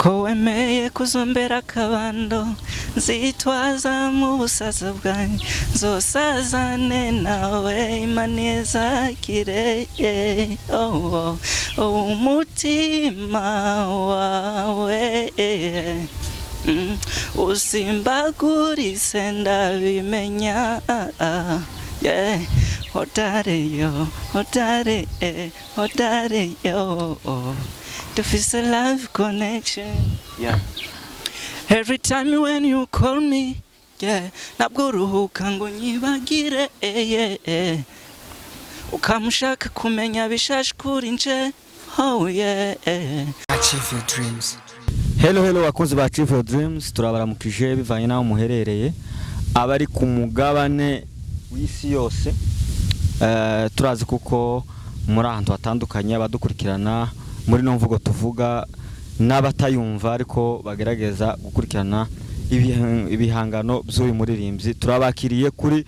ko wemeye kuzombera akabando nzitwaza mu busaza bwanjye nzosazane nawe imanezakire umutima wawe usimbagurise ndabimenya Otario, Otario, to feel a love connection. Yeah. Every time when you call me, yeah, nabguruhuka ngo nyibagire, ukamushaka kumenya bishaje kuri nje, oh yeah. Achieve your dreams. Hello bakunzi ba Achieve your dreams, turabaramukije bivanye naho muherereye abari ku mugabane w'isi yose. Turazi kuko muri ahantu hatandukanye abadukurikirana muri no mvugo tuvuga n'abatayumva ariko bagerageza gukurikirana ibihangano by'uyu muririmbyi. Turabakiriye kuri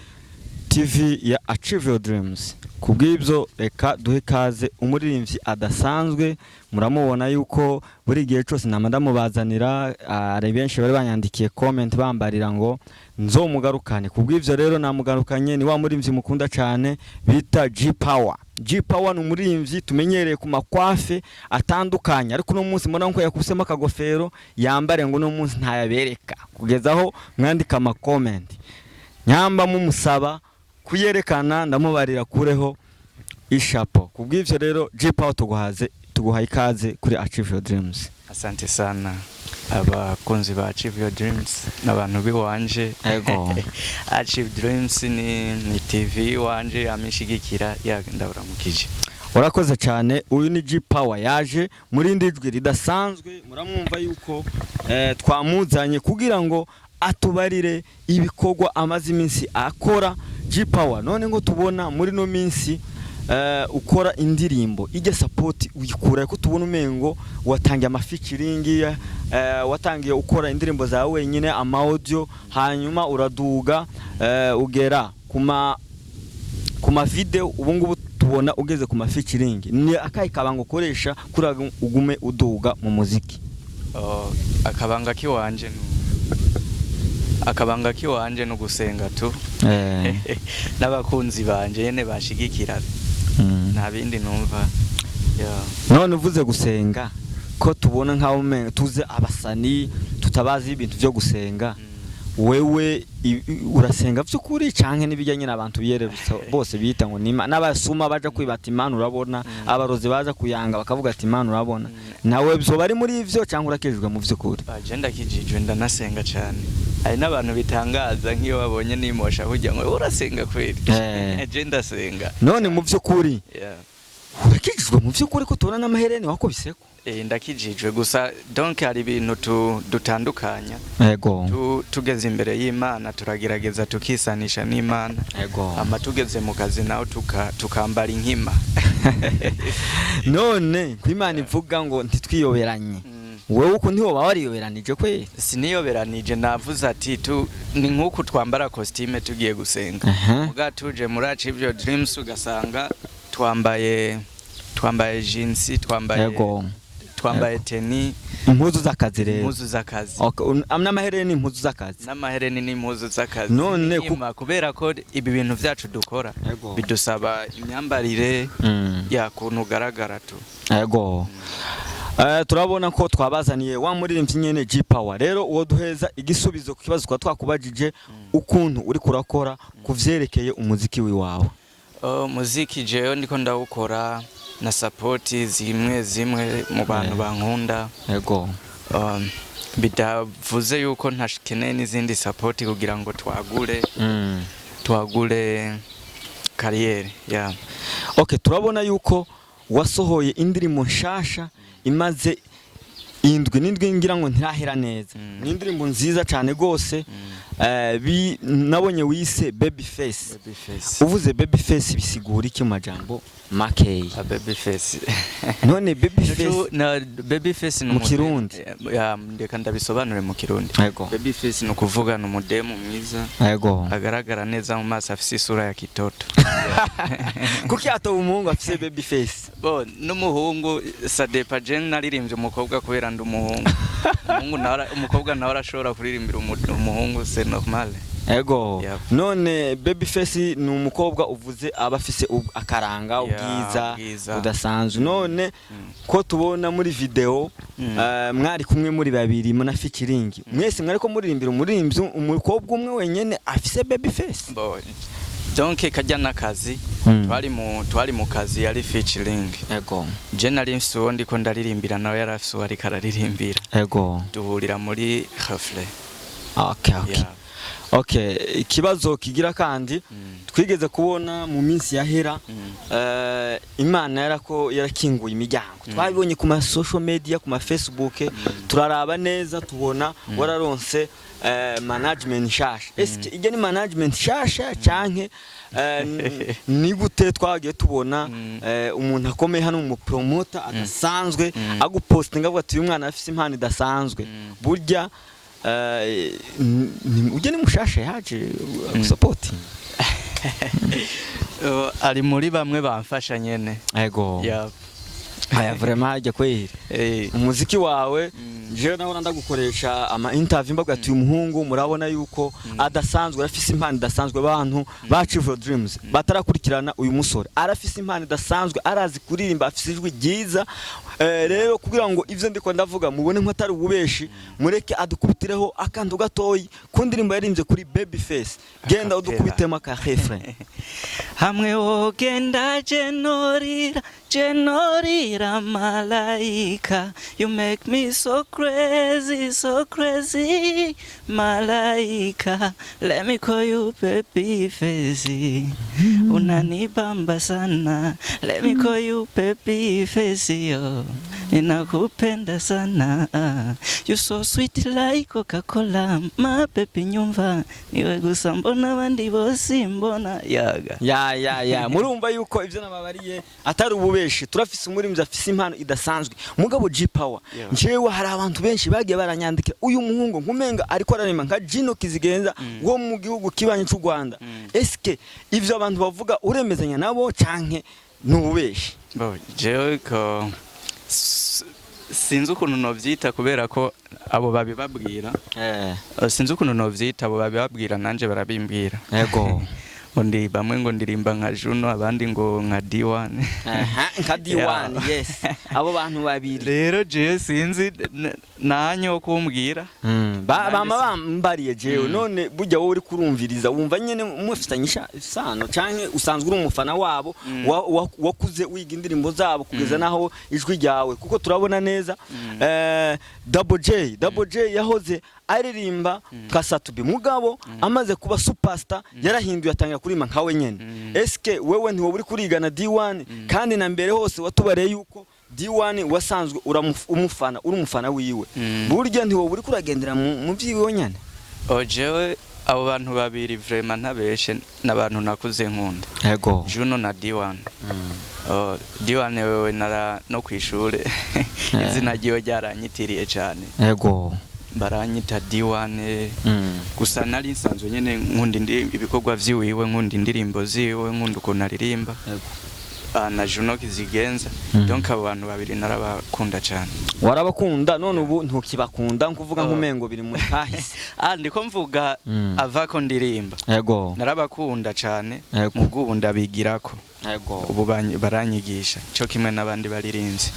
TV ya Achieve Your Dreams. Kubw'ibyo reka duhe kaze umuririmbyi adasanzwe. Muramubona yuko buri gihe cyose namandamubazanira ari benshi bari banyandikiye comment bambarira ngo nzomugarukane. Kubw'ibyo rero namugarukanye ni wa muririmbyi mukunda cyane bita G Power. G Power ni umuririmbyi tumenyereye ku makwafe atandukanye ariko no munsi mbona ko yakubisemo akagofero yambare ngo no munsi ntayabereka kugezaho mwandika ama comment nyamba mumusaba kuyerekana ndamubarira kureho ishapo. Kubw'ibyo rero G Power tuguhaye ikaze kuri Achieve Your Dreams. Asante sana abakunzi ba Achieve Your Dreams n'abantu biwanje. Ego Achieve Dreams ni TV wanje amishigikira ndaburamukije. Urakoze cyane. Uyu ni G Power yaje muri ndijwi ridasanzwe. Muramwumva yuko twamuzanye kugira ngo atubarire ibikorwa amazi iminsi akora. G Power none ngo tubona muri no minsi ukora indirimbo ijya support uyikura ko tubona umengo watangiye amafeaturing watangiye ukora indirimbo za wenyine ama audio hanyuma uraduga ugera kuma video ubungubu tubona ugeze kuma featuring ni akayi kabango koresha kura ugume uduga mu muziki. Akabanga kiwanje no gusenga tu n'abakunzi banje yene bashigikira nta bindi numva. None uvuze gusenga ko tubona nkaho tuze abasani tutabazi ibintu byo gusenga wewe urasenga by'ukuri canke nibijyanye n'abantu biyererutse bose bita ngo nima n'abasuma baje kwibata Imana urabona abarozi baza kuyanga bakavuga ati Imana urabona nawe byo bari muri ivyo canke urakejwe mu vy'ukuri? Agenda kijijwe ndanasenga cyane. Hari n'abantu bitangaza nk'iyo babonye nimosha kujya ngo urasenga kweli. Agenda senga. None mu vy'ukuri urakijwe mu vy'ukuri ko tubona n'amahereni wakubiseko? Ndakijijwe gusa donc hari ibintu dutandukanya. Ego tugeze imbere y'Imana turagerageza tukisanisha n'Imana. Ego ama tugeze mu kazi naho tukambara inkima. None kw'Imana ivuga ngo ntitwiyoberanye. Wewe uko ntiho bawariyoberanije kwe? Siniyoberanije navuze ati ni nkuko twambara costume tugiye gusenga. Muga tuje muri Achieve Your Dreams ugasanga twambaye jeans twambaye teni impuzu z'akazi rero. Impuzu z'akazi. Okay, n'amahereni impuzu z'akazi. N'amahereni n'impuzu z'akazi. None kubera ko ibi bintu byacu dukora bidusaba imyambarire ya kuntu garagara tu. Ego turabona ko twabazaniye wa muririmbyi nyene G Power. Rero uwo duheza igisubizo ku kibazo kwa twakubajije ukuntu uri kurakora kuvyerekeye umuziki wiwawe. Muziki jeyo ndiko ndawukora na support zimwe mu bantu bankunda. Ego bidavuze yuko ntashikeneye n'izindi support kugira ngo twagure kariyeri. Okay, turabona yuko wasohoye indirimbo nshasha imaze indwi ngira ngo ntirahera neza. Ni indirimbo nziza cyane gose nabonye wise Babyface. Babyface. Uvuze Babyface bisigura iki mu majambo makeyi? Babyface. None Babyface na Babyface mu Kirundi. Ya ndeka ndabisobanure mu Kirundi. Yego. Babyface no kuvuga no mudemu mwiza. Yego. Agaragara neza mu maso afise isura ya kitoto. Kuki ato umuhungu afise Babyface? Bo n'umuhungu Sadepa Jen naririmbye umukobwa kubera ndi umuhungu. Umukobwa nawe arashobora kuririmbira umuhungu c'est normal. Ego. Yep. None Babyface ni umukobwa uvuze aba afise akaranga ubwiza udasanzwe. None ko tubona muri video mwari kumwe muri babiri muna featuring. Mwese mwari ko muririmbira umuririmbyi umukobwa umwe wenyene afise Babyface. Boy. Donc kajya nakazi twari mu kazi yari featuring. Ego. Je nari mfise uwo ndiko ndaririmbira nawe yari afise uwo ariko araririmbira. Ego. Duhurira muri Reflet. Okay. Yeah. Okay, ikibazo kigira kandi twigeze kubona mu minsi yahera Imana yarakinguye imiryango. Twabibonye ku ma social media, ku ma Facebook, turaraba neza tubona wararonse management shasha. Eske ije ni management shasha cyanke ni gute twagiye tubona umuntu akomeye hano mu promoter adasanzwe agupostinga avuga ati uyu mwana afise impano idasanzwe. Burya uje ni mushasha yaje support. Ari muri bamwe bamfasha nyene. Ego. Yeah. Aya vraiment ajya kweri. Umuziki wawe je naho ndagukoresha ama interview mbaga ati umuhungu murabona yuko adasanzwe arafise impano idasanzwe. Abantu ba Chief of Dreams batarakurikirana uyu musore arafise impano idasanzwe, arazi kuririmba, afise ijwi ryiza. Rero kugira ngo ivyo ndiko ndavuga mubone nko atari ububeshi, mureke adukubitireho akantu gatoyi ku ndirimbo yarimbye kuri Babyface. Genda udukubitemo aka refrain. Hamwe wogenda Jenorira malaika, you make me so crazy malaika, let me call you Babyface. Unanibamba sana, let me call you Babyface. Yo, ninakupenda sana, you so sweet like Coca-Cola, my baby nyumva niwe gusa mbona abandi bose mbona yaga. Ya murumva yuko ivyo nababariye atari ububeshi. Turafise umurimbyi afise impano idasanzwe. Mugabo G-Power njewe hari abantu benshi bagiye baranyandikira uyu muhungu nkumenga ariko ararema nka Gino Kizigenza wo mu gihugu kibanye cy'u Rwanda. Eske ivyo abantu bavuga uremezanya nabo canke nububeshi? Jewe ko sinzi ukuntu novyita kubera ko abo babibabwira. Sinzi ukuntu novyita abo babibabwira nanje barabimbwira. Ego. Ndi bamwe ngo ndirimba nka Juno, abandi ngo nka D1. Nka D1. Yes. Abo bantu babiri. Rero je sinzi nanyo kumbwira. Bama bambariye jewe. None burya wowe uri kurumviriza wumva nyene mufitanye isano canke usanzwe uri umufana wabo wakuze wiga indirimbo zabo kugeza naho ijwi ryawe, kuko turabona neza Double J yahoze aririmba Kasatubi, mugabo amaze kuba superstar yarahinduye atanga kurima nkawe nyene. Eske wewe ntiwo uri kurigana D1 kandi na mbere hose watubareye yuko D1 wasanzwe umufana uri umufana wiwe, burya ntiwo uri kuragendera mu vyiwe nyane? Jewe abo bantu babiri vraiment ntabeshe n'abantu nakuze nkunda. Ego. Juno na D1. D1 wewe nara no kwishure izina ryiwe ryaranyitiriye cyane. Ego. Baranyita D1 gusa nari nsanzwe nyene nkunda ibikorwa vyiwiwe, nkunda indirimbo ziwe, nkunda ukuntu aririmba. Na Juno Kizigenza. Donc abo bantu babiri narabakunda cyane. Warabakunda none ubu ntukibakunda nkuvuga nkumengo biri mu kahise? Ndiko mvuga avako ndirimba. Ego. Narabakunda cyane mugubu ndabigirako. Ego. Ubu baranyigisha cyo kimwe nabandi baririnze.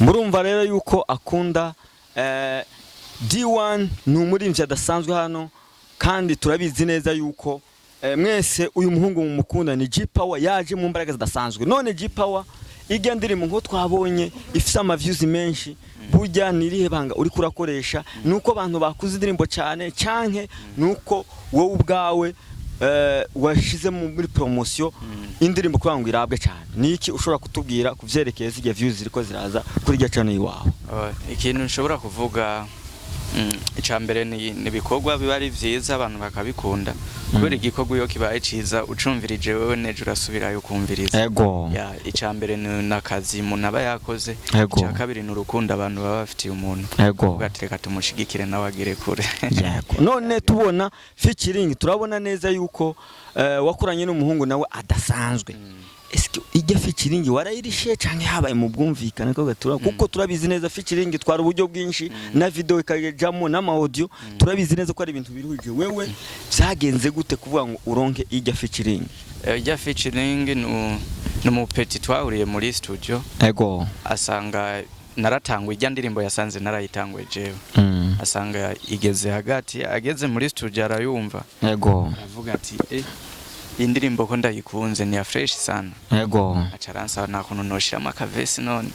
Murumva rero yuko akunda D1 ni umurimbyi adasanzwe hano, kandi turabizi neza yuko mwese uyu muhungu mumukunda ni G-Power yaje mu mbaraga zidasanzwe. None G-Power ijya ndirimbo nko twabonye ifise ama views menshi, burya nirihe banga uri kurakoresha? Nuko abantu bakuze indirimbo cyane canke nuko wowe ubwawe washize muri promotion indirimbo kugira ngo irabwe cyane? Niki ushobora kutubwira kuvyerekeye zige views ziriko ziraza kuri rya channel iwawe? Ikintu nshobora kuvuga icambere ni ibikorwa biba ari vyiza abantu bakabikunda kubera igikorwa iyo kibaye ciza ucumvirije wewe neje urasubirayo kumviriza ego ya icambere ni nakazi umuntu aba yakoze Ego. icya kabiri ni urukundo abantu baba bafitiye umuntu ego ugatereka tumushigikire nawe agere kure yego none tubona featuring turabona neza yuko wakuranye n'umuhungu nawe adasanzwe eske ijya featuring warayirishe canke habaye mu bwumvikane ko gatura kuko turabizi neza featuring twara uburyo bwinshi na video ikajamo n'ama audio turabizi neza ko ari ibintu biruhije wewe byagenze gute kuvuga ngo uronke ijya featuring ijya featuring ni umupeti twahuriye muri studio ego asanga naratangwe ijya ndirimbo yasanze narayitangwe jewe asanga igeze hagati ageze muri studio arayumva ego avuga ati indirimbo ko ndayikunze ni ya fresh sana ego acaransa nakuntu noshiramo akavesi none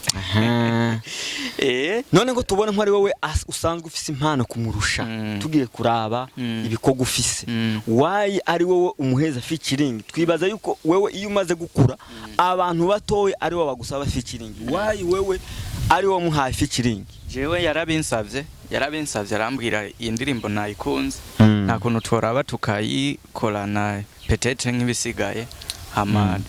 none ngo tubone nko ari wowe usanzwe ufise impano kumurusha tugiye kuraba ibikorwa ufise why ari wowe umuheza featuring twibaza yuko wewe iyo umaze gukura abantu batoye ari wowe bagusaba featuring why wewe ari wowe muhaye featuring jewe yarabinsavye arambwira iyi ndirimbo nayikunze nta kuntu tworaba tukayikorana peut-être nk'ibisigaye hama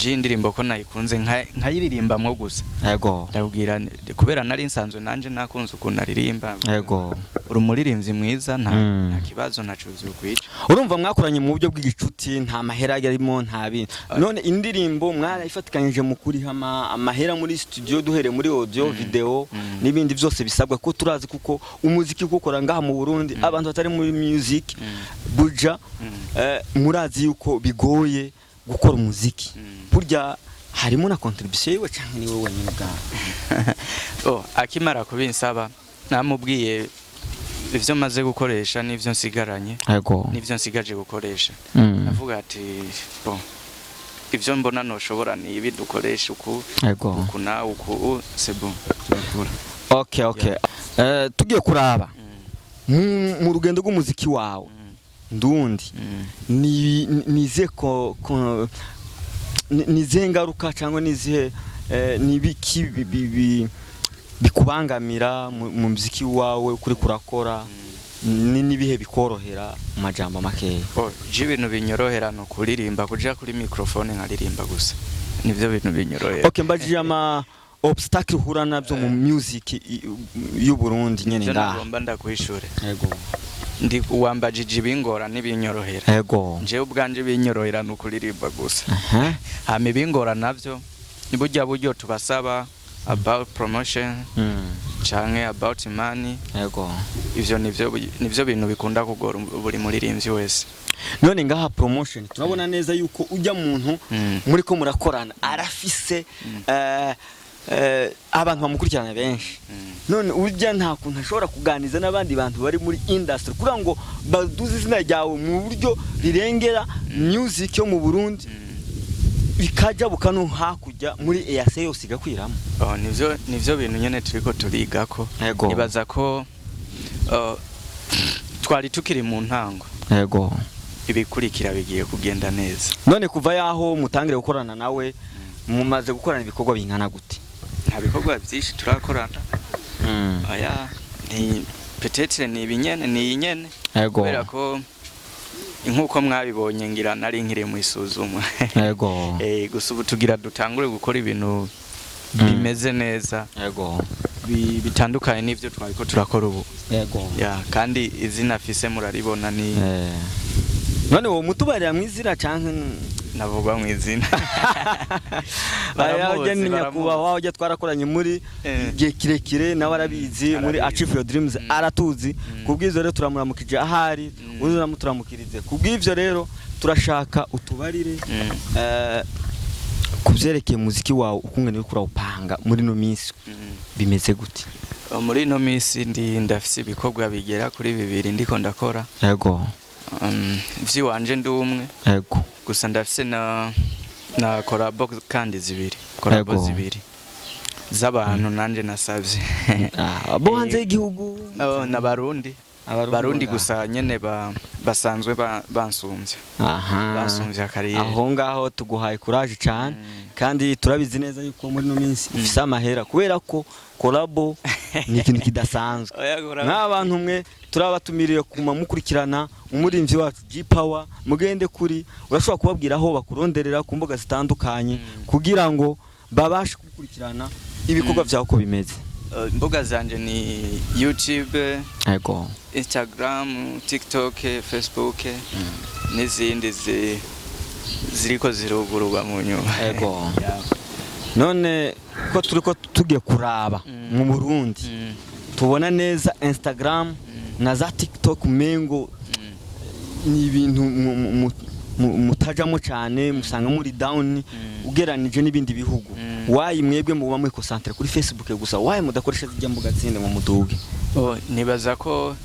indirimbo ko nayikunze nkayiririmbamwo gusa yego ndabwira kubera nari nsanzwe nanje nakunze ukuntu aririmba yego uri umuririmbyi mwiza nta kibazo nacuze ukwica urumva mwakoranye mu buryo bw'igicuti nta mahera yarimo nta bintu none indirimbo mwarayifatikanyije mu kuri amahera muri studio duhere muri audio video n'ibindi byose bisabwa ko turazi kuko umuziki gukora ngaha mu Burundi abantu batari muri music buja murazi yuko bigoye gukora umuziki burya harimo na contribution yiwe cyangwa ni wowe nyine bwa akimara kubinsaba namubwiye ivyo maze gukoresha n'ivyo nsigaranye n'ivyo nsigaje gukoresha avuga ati ivyo mbona noshobora ni ibi dukoresha uku na uku c'est bon okay tugiye kuraba mu rugendo rw'umuziki wawe ndundi nize ngaruka cyangwa nizihe nibiki bikubangamira mu muziki wawe kuri kurakora nibihe bikorohera mu majambo makeya je ibintu binyorohera no kuririmba kuja kuri microphone nkaririmba gusa nivyo bintu binyorohera okay mbajije ama obstacle uhura nabyo mu music y'u Burundi nyene ngaha ngomba ndakwishura yego ndi uwambajije ibingora nibinyorohera yego nje ubwanje binyorohera no kuririmba gusa hama ibingora navyo buryo tubasaba about promotion canke about money yego ivyo nivyo bintu bikunda kugora buri muririmbyi wese none ngaha promotion turabona neza yuko ujya muntu muri ko murakorana arafise abantu bamukurikirana benshi none ujya nta kuntu ashobora kuganiza n'abandi bantu bari muri industry kugira ngo baduze izina ryawe mu buryo rirengera music yo mu Burundi bikajya bukano hakujya muri EAC yose igakwiramo nivyo bintu nyene turiko turigako nibaza ko twari tukiri mu ntango yego ibikurikira bigiye kugenda neza none kuva yaho mutangire gukorana nawe mumaze gukorana ibikorwa bingana gute nta bikorwa byinshi turakorana aya ni peut-être ni ibinyene ni inyene kubera ko inkuko mwabibonye ngira nari nkire mu isuzumwa yego gusa ubu tugira dutangure gukora ibintu bimeze neza yego bitandukanye n'ivyo twariko turakora ubu yego ya kandi izina afise muraribona ni none wo mutubarira mwizira canke navugwa mwizina baramuzi nyakuba wajya twarakoranye muri gihe kirekire nawe arabizi muri Achieve Your Dreams aratuzi kubwizo rero turamuramukije ahari uzura muturamukirize kubwivyo rero turashaka utubarire kuvyerekeye muziki wawe ukungene uriko urawupanga muri no minsi bimeze gute muri no minsi ndafise ibikorwa bigera kuri 2 ndiko ndakora yego vyi wanje ndi umwe yego gusa ndafise na collabo kandi zibiri z'abantu nanje nasavye abo hanze y'igihugu n'abarundi gusa nyene basanzwe bansumvye bansumvye akariye aho ngaho tuguhaye courage cyane kandi turabizi neza yuko muri no minsi ufise amahera kubera ko collabo ni ikintu kidasanzwe nk'abantu mwe turabatumiriye kuma mukurikirana umurimvyi wacu G-Power mugende kuri urashobora kubabwira aho bakuronderera ku mbuga zitandukanye kugira ngo babashe gukurikirana ibikorwa vyawe ko bimeze. Imbuga zanje ni YouTube, Ego, Instagram, TikTok, Facebook n'izindi ziriko zirugururwa mu nyuma. Ego. None ko turiko tugiye kuraba mu Burundi tubona neza Instagram na za TikTok mengo ni ibintu mutajamo cyane musanga muri down ugeranije n'ibindi bihugu. Wayi mwebwe muba muri concentre kuri Facebook gusa wayi mudakoresha zijya mbuga zindi mu muduge? Nibaza ko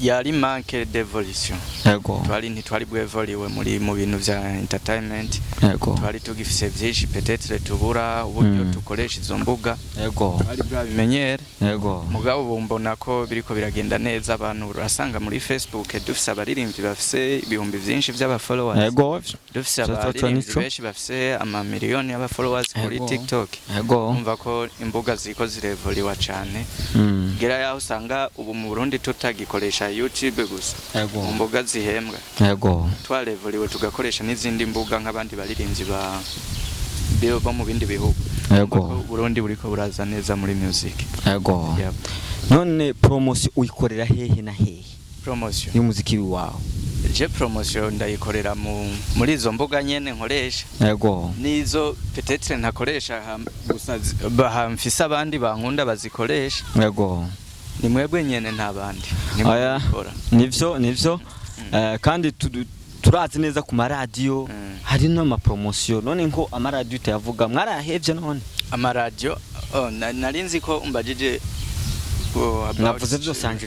yari manque d'evolution. Yego. Twari bwevoliwe mu bintu vya entertainment. Yego. Twari tugifise vyinshi peut-être tubura uburyo tukoresha izo mbuga. Yego. Twari bwabimenyere. Yego. Mugabo bumbona ko biriko biragenda neza abantu urasanga muri Facebook dufise abaririmbyi bafise ibihumbi vyinshi vy'aba followers. Yego. Dufise abaririmbyi benshi bafise ama miliyoni y'aba followers kuri TikTok. Yego. Umva ko imbuga ziko zirevoliwa cyane. Gera yaho usanga ubu mu Burundi tutagikoresha YouTube gusa. Yego. Mu mbuga zihembwa. Yego. Twarevoliwe tugakoresha n'izindi mbuga nk'abandi baririmbyi bo mu bindi bihugu. Yego. Burundi buriko buraza neza muri music. Yego. Yep. None promotion uyikorera hehe na hehe? Promotion y'umuziki wawe. Je promotion ndayikorera muri izo mbuga nyene nkoresha. Yego. Nizo peut-être ntakoresha gusa mfise abandi bankunda bazikoresha. Yego. Ni mwebwe nyene ntabandi. Aya nivyo kandi turazi neza ku maradiyo hari no ma promotion none ngo amaradiyo tayavuga mwarahevye none amaradiyo narinzi ko umbajije navuze byose en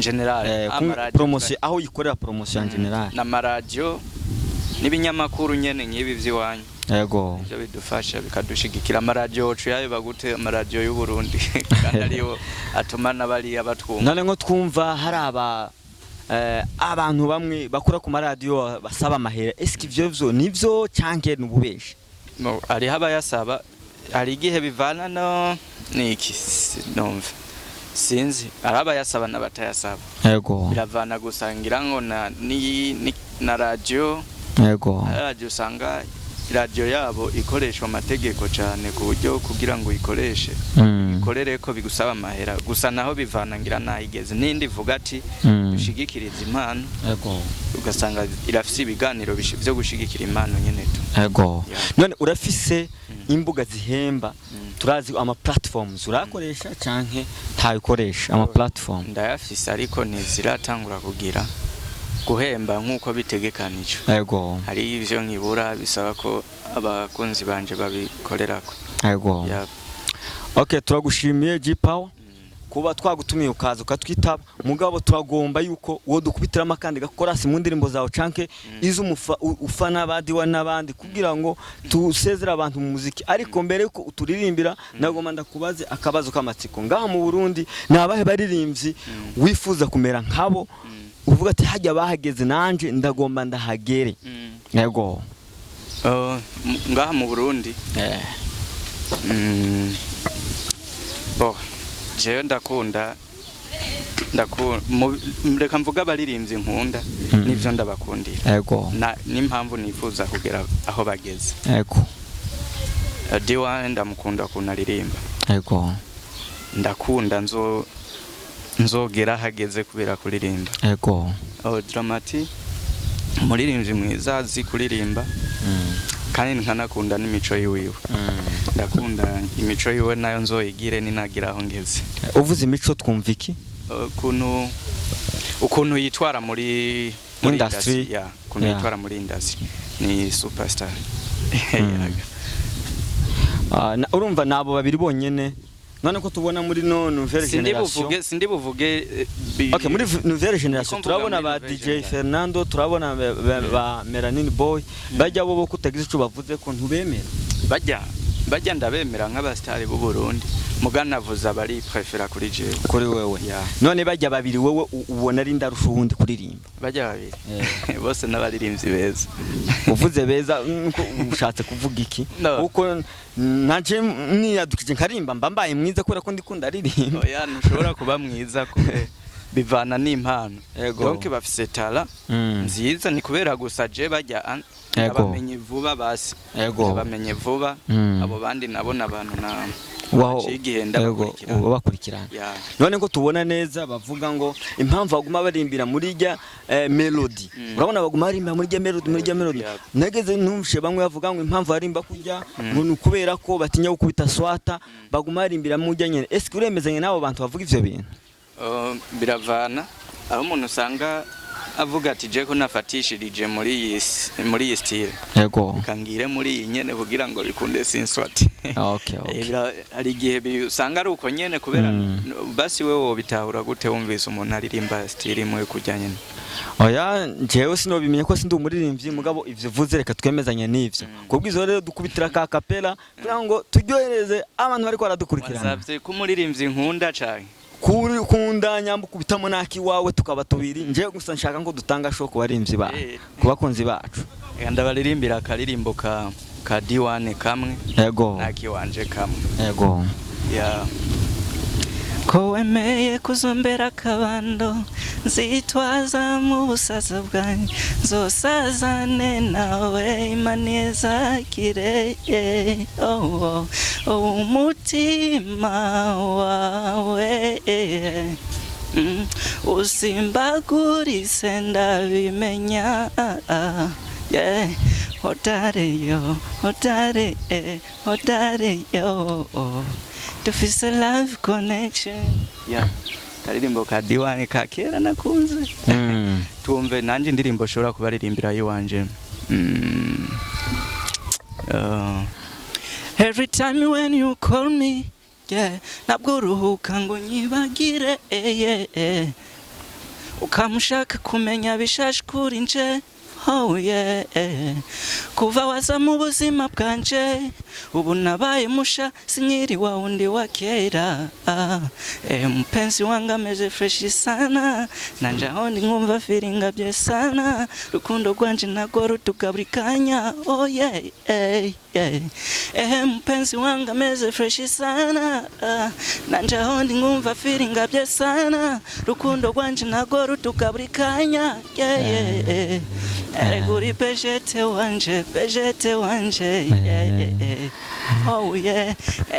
general promotion aho yikorera promotion en general na maradiyo n'ibinyamakuru nyene nk'ibi vy'iwanyu. Yego. Ibyo bidufasha bikadushigikira amaradiyo yayo bagute amaradiyo y'u Burundi kandi ariyo atuma nabari abatwumva. None ngo twumva hari abantu bamwe bakora ku maradiyo basaba amahera eski ivyo nivyo cyanke n'ububeshi? No, ari habayasaba ari igihe bivana no niki numva sinzi arabayasaba n'abatayasaba. Yego. Biravana gusangira ngo na radio. Yego. Radio usanga radio yabo ikoreshwa amategeko cyane ku buryo kugira ngo ikoreshe ikorere ko bigusaba amahera gusa naho bivana ngira nayigeze nindi vuga ati dushigikiriza impano. Yego. Ugasanga irafise ibiganiro byo gushigikira impano nyene tu. Yego. None urafise imbuga zihemba turazi ama platforms urakoresha canke ntayikoresha ama platform? Ndayafise ariko ntiziratangura kugira guhemba nkuko bitegekanije. Yego. Hari ivyo nkibura bisaba ko abakunzi banje babikorerako. Yego. Yep. Okay, turagushimiye G-Power kuba twagutumiye ukaza ukatwitaba mugabo turagomba yuko wo dukubitira amakandi gakorasi mu ndirimbo zawe canke izo ufana badiwa nabandi kugira ngo tusezera abantu mu muziki ariko mbere yuko uturirimbira nagomba ndakubaze akabazo k'amatsiko ngaha mu Burundi nabahe baririmbyi wifuza kumera nkabo uvuga ati hajya bahageze nanje ndagomba ndahagere? Yego. Ngaha mu Burundi jewe ndakunda reka mvuga abaririmbyi nkunda n'ivyo ndabakundira. Yego. N'impamvu nifuza kugera aho bageze. Yego. Diwa ndamukunda kunaririmba. Yego. Ndakunda nzogera hageze kubera kuririmba. Yego. Dramati umuririmbyi mwiza azi kuririmba kandi nkanakunda n'imico yiwe. Ndakunda imico yiwe nayo nzoyigire ninagira aho ngeze. Uvuze imico twumva iki? Ukuntu yitwara muri industry. Ukuntu yitwara muri industry ni superstar. Urumva nabo babiri bonyene none ko tubona muri nouvelle generation sindi buvuge okay muri nouvelle generation turabona ba DJ Fernando turabona ba Melanin Boy bajya bo kutagize ico bavuze ko ntubemera bajya bajya ndabemera nk'abastari b'u Burundi mugana navuza bari prefera kuri jewe kuri wewe yeah. None bajya babiri wowe ubona ari ndarusha uwundi kuririmba bajya babiri bose n'abaririmbyi beza uvuze beza ushatse kuvuga iki kuko nanje niyadukije nkarimba mbambaye mwiza kubera ko ndikunda aririmba oya ntushobora kuba mwiza kube bivana n'impano donc bafise tala nziza ni kubera gusa je bajya abamenye vuba basi abamenye vuba abo bandi nabona abantu na wahigenda bakurikirana none ko tubona neza bavuga ngo impamvu baguma barimbira muri rya melody urabona baguma barimbira muri rya melody nageze ntumshe bamwe bavuga ngo impamvu barimba kujya ngo kubera ko batinya gukubita swata baguma barimbira mu rya nyene est-ce que uremezanye nabo bantu bavuga ivyo bintu biravana aho umuntu usanga avuga ati je ko nafatishirije muri iyi style kangire muri iyi nyene kugira ngo bikunde sinswati hari gihe usanga ari uko nyene kubera basi wewe bitahura gute wumvise umuntu aririmba style imwe kujyanye oya jewe sinobimenye ko sindi umuririmbyi mugabo ivyo vuze reka twemezanye n'ivyo kubwizo rero dukubitira ka kapela kugira ngo turyohereze abantu bari ko baradukurikirana wasavye ko umuririmbyi nkunda cyane kuri kunda nyambu kubitamo naki wawe tukaba tubiri nje gusa nshaka ngo dutanga show ku barimvyi ba kubakonzi bacu ndabaririmbira akaririmbo ka D1 kamwe naki wanje kamwe ya ko wemeye kuzombera kabando nzitwaza mu busaza bwanjye nzosazane nawe imaneza kireye umutima wawe usimbagurise ndabimenya hotare yo dufise live connection karirimbo ka D1 ka kera nakunze tumve nanje indirimbo shobora kubaririmbira yiwanje every time when you call me nabwo uruhuka ngo nyibagire ukamushaka kumenya bishaje kuri nje kuva waza mu buzima bwanje ubu nabaye musha sinyiri wa undi wa kera mpenzi wangu ameze fresh sana nanje aho ndi nkumva feeling bye sana rukundo rwanje nago rutugabrikanya mpenzi wangu ameze fresh sana nanje aho ndi nkumva feeling bye sana rukundo rwanje nago rutugabrikanya Ereguri pejete wanje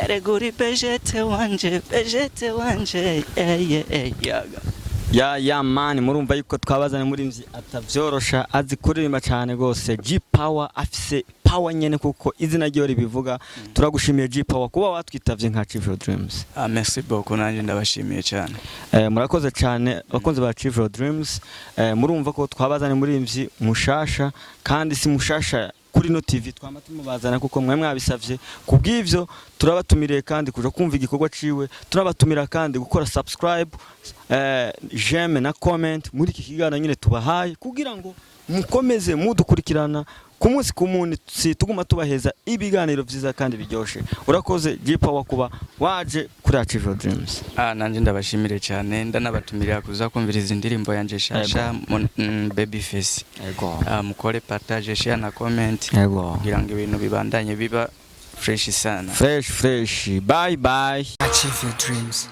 Ereguri pejete wanje ya man murumva yuko twabazane muri mvyi atavyorosha azi kuririmba cyane gose G Power afise power nyene kuko izina ryo ribivuga turagushimiye G Power kuba watwitavye nka Chief Dreams merci beaucoup nanje ndabashimiye cyane murakoze cyane abakunzi ba Chief Dreams murumva ko twabazane muri mvyi mushasha kandi si mushasha kuri no TV twamatima bazana kuko mwe mwabisavye kubw'ivyo turabatumiriye kandi kuja kumva igikorwa ciwe turabatumira kandi gukora subscribe j'aime na comment muri iki kiganiro nyine tubahaye kugira ngo mukomeze mudukurikirana ku munsi ku munsi tuguma tubaheza ibiganiro vyiza kandi biryoshe urakoze G Power kuba waje kuri Achieve Dreams nanje ndabashimire cyane ndanabatumira kuza kumviriza indirimbo yanje shasha Babyface mukore partage share na comment kugira ngo ibintu bibandanye biba fresh sana fresh bye Achieve your dreams.